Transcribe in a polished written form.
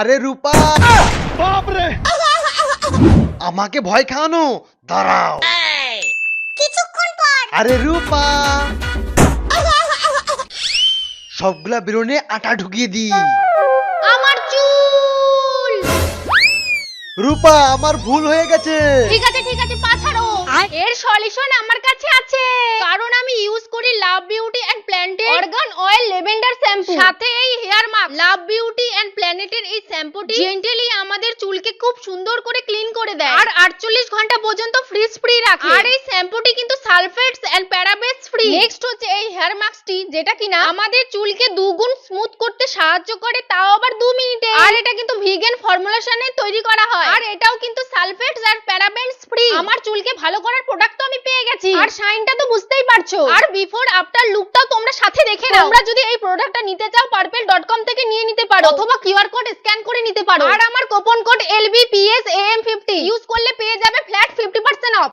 আরে রূপা, বাপ রে, আমাকে ভয় খাওয়ানো, দাঁড়াও। কিছুক্ষণ পর আরে রূপা, সবগুলা বেরোনে আটা ঢুকিয়ে দি। আমার চুল। রূপা, আমার ভুল হয়ে গেছে। ঠিক আছে পা ছাড়ো। এর সলিউশন আমার কাছে আছে, কারণ আমি ইউজ করি লাভ বিউটি এন্ড প্ল্যানেটের অর্গান অয়েল ল্যাভেন্ডার শ্যাম্পু, সাথে এই hair mask. Love beauty and প্ল্যানেটের এই শ্যাম্পুটি জেন্টলি আমাদের চুলকে খুব সুন্দর করে ক্লিন করে দেয় আর 48 ঘন্টা পর্যন্ত ফ্রিজ ফ্রি রাখে। আর এই শ্যাম্পুটি কিন্তু সালফেটস এন্ড প্যারাবেনস ফ্রি। নেক্সট হচ্ছে এই হেয়ার মাস্কটি, যেটা কিনা আমাদের চুলকে দুগুণ স্মুথ করতে সাহায্য করে, তাও আবার 2 মিনিটে। আর এটা কিন্তু ভিগান ফর্মুলেশনে তৈরি করা হয়, আর এটাও কিন্তু সালফেটস আর প্যারাবেনস ফ্রি। আমার চুলকে ভালো করার প্রোডাক্ট তো আমি পেয়ে গেছি, আর শাইনটা তো বুঝতেই পারছো। আর বিফোর আফটার লুকটাও তোমরা সাথে দেখে নাও। তোমরা যদি এই প্রোডাক্টটা নিতে চাও purple.com থেকে নিয়ে নিতে পারো, অথবা কিউআর কোড স্ক্যান করে নিতে পারো। আর আমার কুপন কোড LBPSAM50 ইউজ করলে পেয়ে যাবে ফ্ল্যাট 50% অফ।